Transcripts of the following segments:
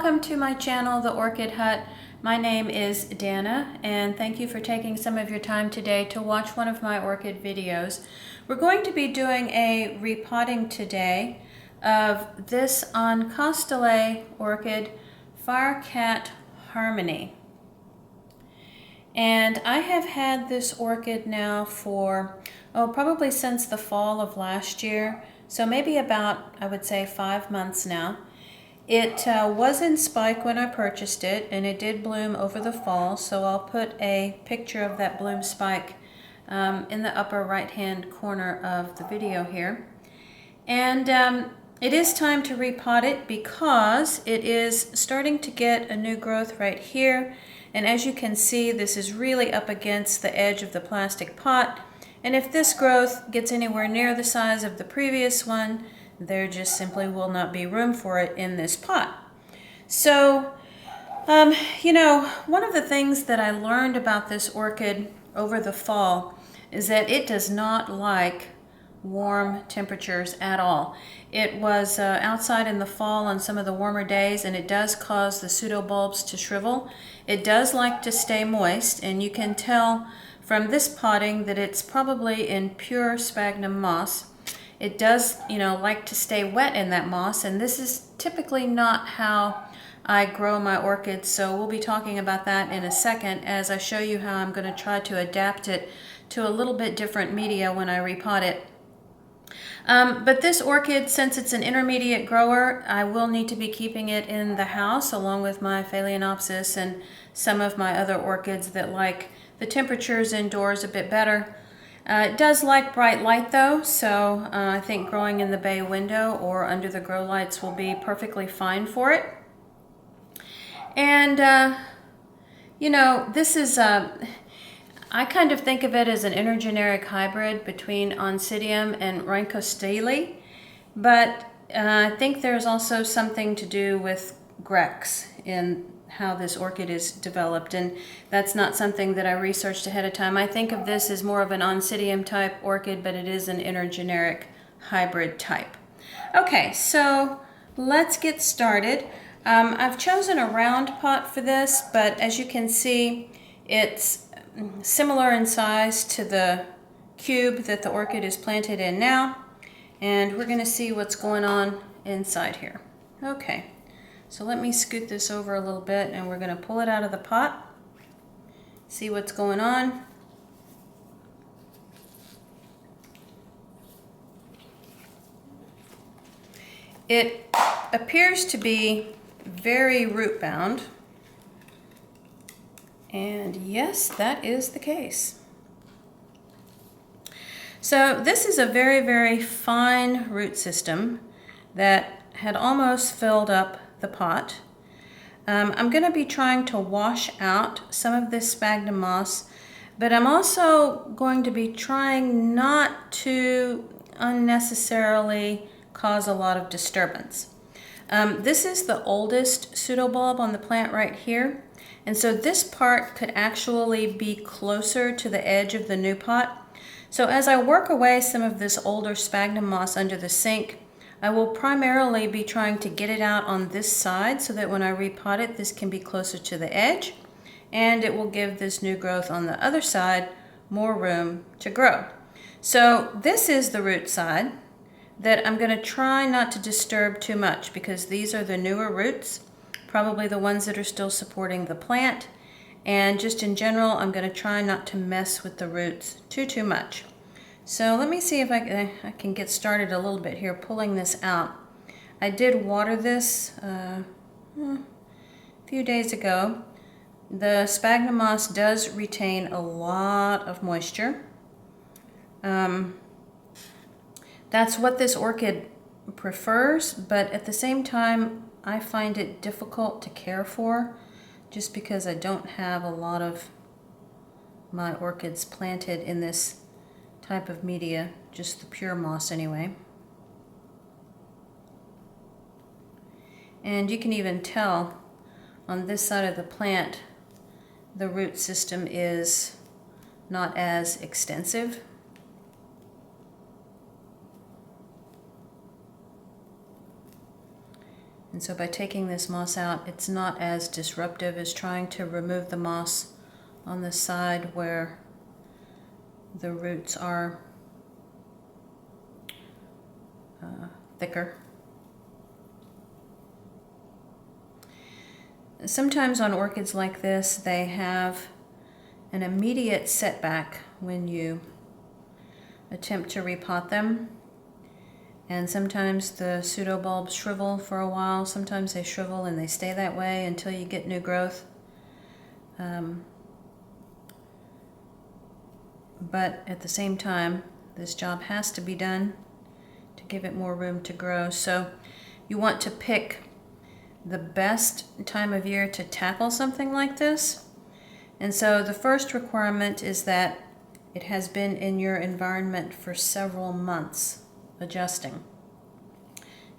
Welcome to my channel, The Orchid Hut. My name is Dana, and thank you for taking some of your time today to watch one of my orchid videos. We're going to be doing a repotting today of this Oncostele orchid, Firecat Harmony. And I have had this orchid now for, probably since the fall of last year. So maybe about, I would say, 5 months now. It was in spike when I purchased it, and it did bloom over the fall, so I'll put a picture of that bloom spike in the upper right-hand corner of the video here. And it is time to repot it because it is starting to get a new growth right here. And as you can see, this is really up against the edge of the plastic pot. And if this growth gets anywhere near the size of the previous one, there just simply will not be room for it in this pot. So, you know, one of the things that I learned about this orchid over the fall is that it does not like warm temperatures at all. It was outside in the fall on some of the warmer days, and it does cause the pseudobulbs to shrivel. It does like to stay moist, and you can tell from this potting that it's probably in pure sphagnum moss. It does, like to stay wet in that moss, and this is typically not how I grow my orchids, so we'll be talking about that in a second as I show you how I'm going to try to adapt it to a little bit different media when I repot it. But this orchid, since it's an intermediate grower, I will need to be keeping it in the house along with my Phalaenopsis and some of my other orchids that like the temperatures indoors a bit better. It does like bright light though, so I think growing in the bay window or under the grow lights will be perfectly fine for it. And, this is, I kind of think of it as an intergeneric hybrid between Oncidium and Oncostele, but I think there's also something to do with Grex in how this orchid is developed, and that's not something that I researched ahead of time. I think of this as more of an Oncidium-type orchid, but it is an intergeneric hybrid type. Okay, so let's get started. I've chosen a round pot for this, but as you can see, it's similar in size to the cube that the orchid is planted in now, and we're going to see what's going on inside here. Okay. So let me scoot this over a little bit, and we're going to pull it out of the pot, see what's going on. It appears to be very root bound, and yes, that is the case. So this is a very, very fine root system that had almost filled up the pot. I'm going to be trying to wash out some of this sphagnum moss, but I'm also going to be trying not to unnecessarily cause a lot of disturbance. This is the oldest pseudobulb on the plant right here, and so this part could actually be closer to the edge of the new pot. So as I work away some of this older sphagnum moss under the sink, I will primarily be trying to get it out on this side so that when I repot it, this can be closer to the edge, and it will give this new growth on the other side more room to grow. So this is the root side that I'm going to try not to disturb too much because these are the newer roots, probably the ones that are still supporting the plant, and just in general, I'm going to try not to mess with the roots too much. So let me see if I can get started a little bit here pulling this out. I did water this a few days ago. The sphagnum moss does retain a lot of moisture. That's what this orchid prefers, but at the same time, I find it difficult to care for just because I don't have a lot of my orchids planted in this type of media, just the pure moss anyway. And you can even tell on this side of the plant the root system is not as extensive. And so by taking this moss out, it's not as disruptive as trying to remove the moss on the side where the roots are thicker. Sometimes on orchids like this, they have an immediate setback when you attempt to repot them. And sometimes the pseudobulbs shrivel for a while. Sometimes they shrivel and they stay that way until you get new growth. But at the same time, this job has to be done to give it more room to grow. So you want to pick the best time of year to tackle something like this. And so the first requirement is that it has been in your environment for several months, adjusting.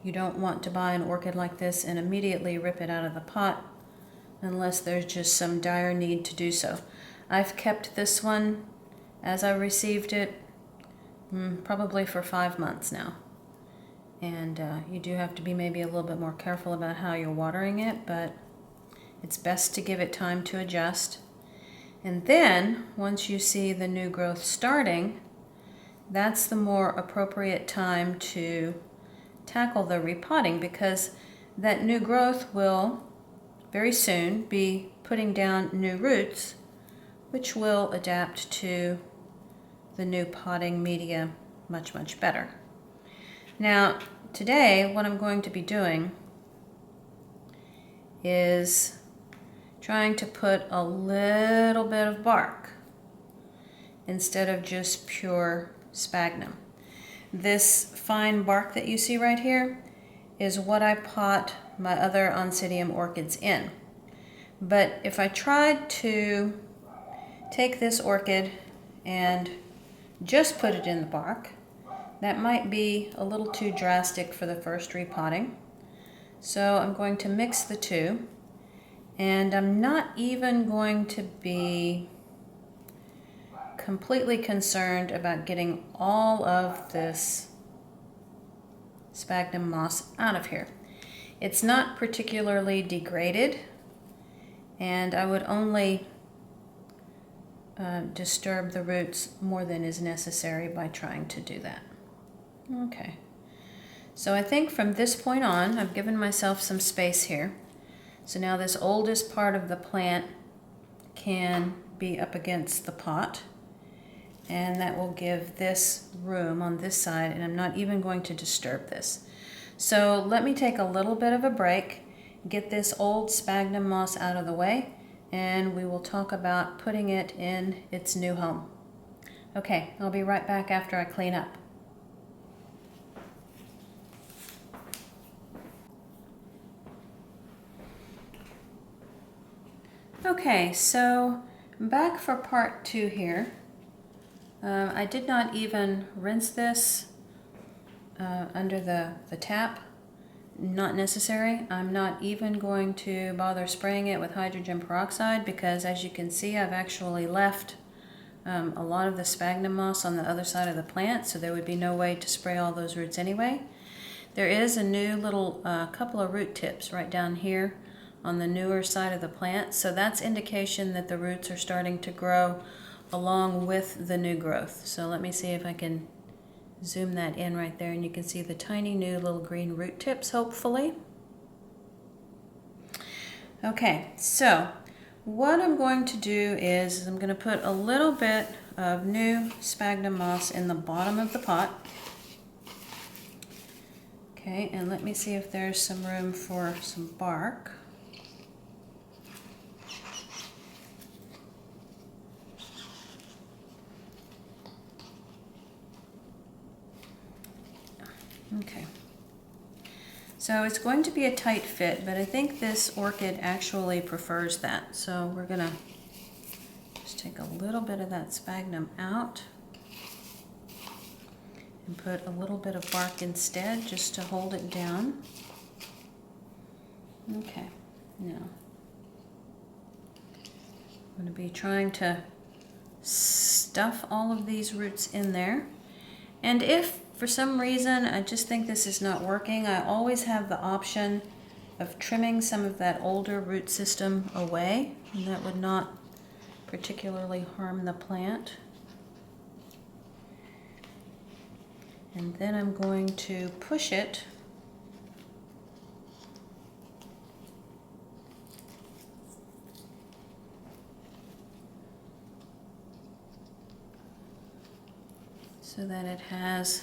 You don't want to buy an orchid like this and immediately rip it out of the pot unless there's just some dire need to do so. I've kept this one as I received it probably for 5 months now. And you do have to be maybe a little bit more careful about how you're watering it, but it's best to give it time to adjust. And then, once you see the new growth starting, that's the more appropriate time to tackle the repotting, because that new growth will very soon be putting down new roots, which will adapt to the new potting media much, much better. Now, today, what I'm going to be doing is trying to put a little bit of bark instead of just pure sphagnum. This fine bark that you see right here is what I pot my other Oncidium orchids in. But if I tried to take this orchid and just put it in the bark, that might be a little too drastic for the first repotting. So I'm going to mix the two, and I'm not even going to be completely concerned about getting all of this sphagnum moss out of here. It's not particularly degraded, and I would only disturb the roots more than is necessary by trying to do that. Okay, so I think from this point on, I've given myself some space here. So now this oldest part of the plant can be up against the pot, and that will give this room on this side, and I'm not even going to disturb this. So let me take a little bit of a break, get this old sphagnum moss out of the way, and we will talk about putting it in its new home. Okay, I'll be right back after I clean up. Okay, so back for part 2 here. I did not even rinse this under the tap. Not necessary. I'm not even going to bother spraying it with hydrogen peroxide because, as you can see, I've actually left a lot of the sphagnum moss on the other side of the plant, so there would be no way to spray all those roots anyway. There is a new little couple of root tips right down here on the newer side of the plant, so that's indication that the roots are starting to grow along with the new growth. So let me see if I can zoom that in right there, and you can see the tiny new little green root tips, hopefully. Okay, so what I'm going to do is I'm going to put a little bit of new sphagnum moss in the bottom of the pot. Okay, and let me see if there's some room for some bark. Okay, so it's going to be a tight fit, but I think this orchid actually prefers that. So we're gonna just take a little bit of that sphagnum out and put a little bit of bark instead, just to hold it down. Okay, now I'm gonna be trying to stuff all of these roots in there. And if for some reason I just think this is not working, I always have the option of trimming some of that older root system away, and that would not particularly harm the plant. And then I'm going to push it so that it has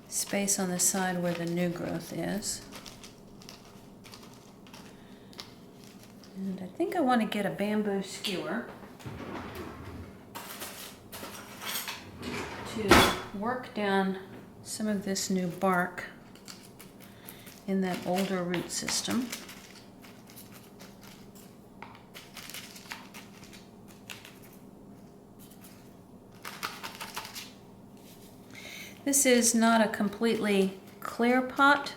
space on the side where the new growth is. And I think I want to get a bamboo skewer to work down some of this new bark in that older root system. This is not a completely clear pot.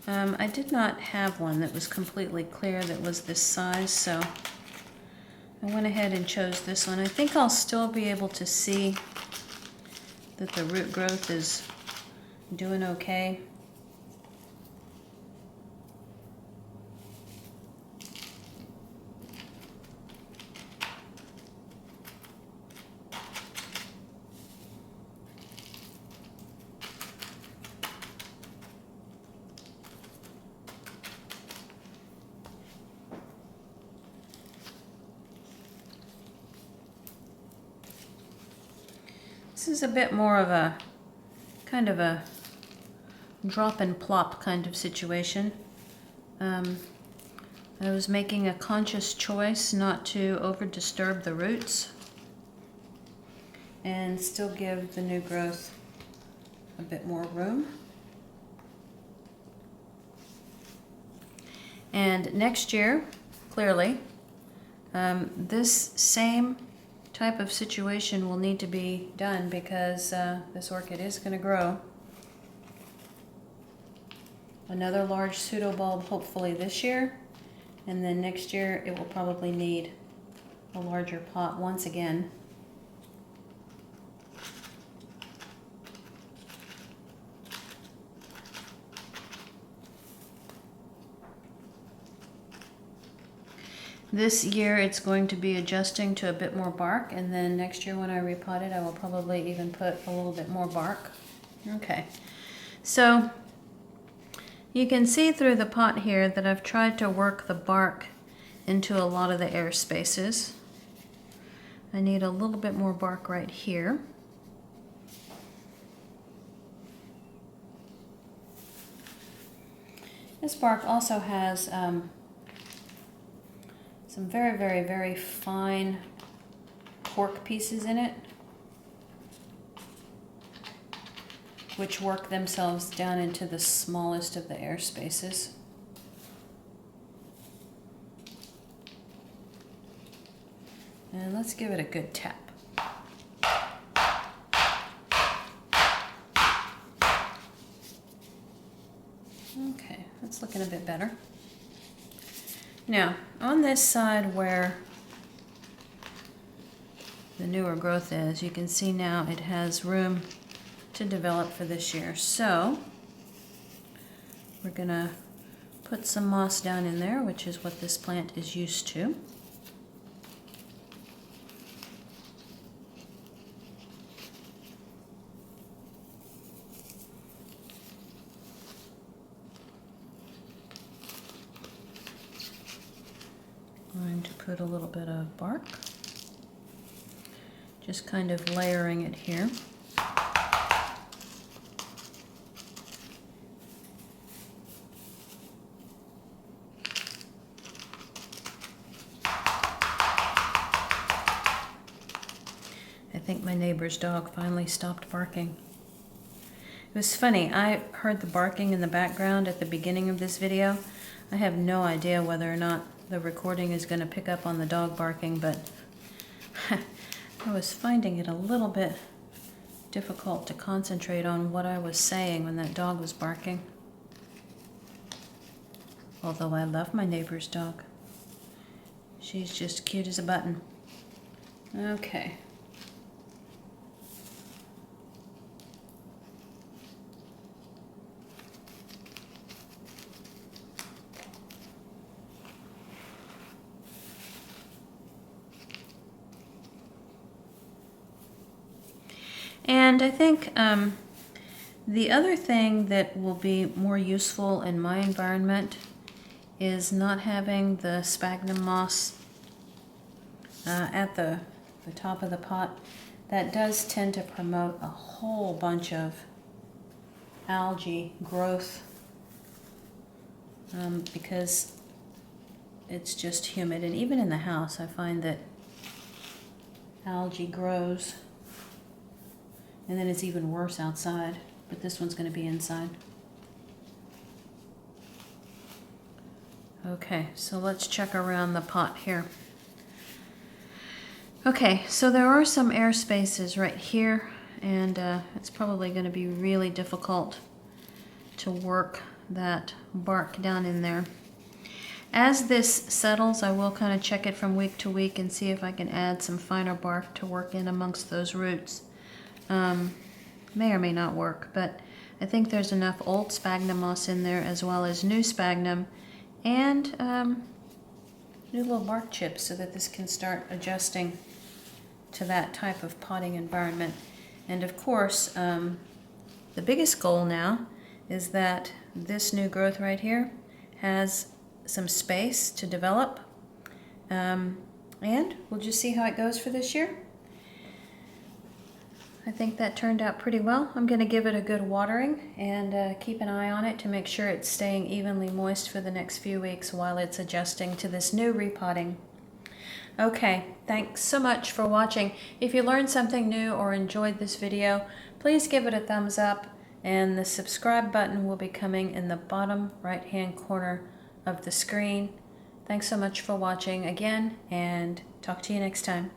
I did not have one that was completely clear that was this size, so I went ahead and chose this one. I think I'll still be able to see that the root growth is doing okay. This is a bit more of a kind of a drop and plop kind of situation. I was making a conscious choice not to over disturb the roots and still give the new growth a bit more room. And next year, clearly, this same type of situation will need to be done because this orchid is going to grow. Another large pseudobulb hopefully this year, and then next year it will probably need a larger pot once again. This year it's going to be adjusting to a bit more bark, and then next year when I repot it I will probably even put a little bit more bark. Okay, so you can see through the pot here that I've tried to work the bark into a lot of the air spaces. I need a little bit more bark right here. This bark also has some very, very, very fine cork pieces in it, which work themselves down into the smallest of the air spaces. And let's give it a good tap. Okay, that's looking a bit better. Now, on this side where the newer growth is, you can see now it has room to develop for this year. So we're gonna put some moss down in there, which is what this plant is used to. Going to put a little bit of bark, just kind of layering it here. I think my neighbor's dog finally stopped barking. It was funny, I heard the barking in the background at the beginning of this video. I have no idea whether or not the recording is going to pick up on the dog barking, but I was finding it a little bit difficult to concentrate on what I was saying when that dog was barking. Although I love my neighbor's dog. She's just cute as a button. Okay. And I think the other thing that will be more useful in my environment is not having the sphagnum moss at the top of the pot. That does tend to promote a whole bunch of algae growth because it's just humid. And even in the house, I find that algae grows, and then it's even worse outside, but this one's going to be inside. Okay, so let's check around the pot here. Okay, so there are some air spaces right here, and it's probably going to be really difficult to work that bark down in there. As this settles, I will kind of check it from week to week and see if I can add some finer bark to work in amongst those roots. May or may not work, but I think there's enough old sphagnum moss in there as well as new sphagnum and new little bark chips so that this can start adjusting to that type of potting environment. And of course, the biggest goal now is that this new growth right here has some space to develop, and we'll just see how it goes for this year. I think that turned out pretty well. I'm going to give it a good watering and keep an eye on it to make sure it's staying evenly moist for the next few weeks while it's adjusting to this new repotting. Okay, thanks so much for watching. If you learned something new or enjoyed this video, please give it a thumbs up, and the subscribe button will be coming in the bottom right-hand corner of the screen. Thanks so much for watching again, and talk to you next time.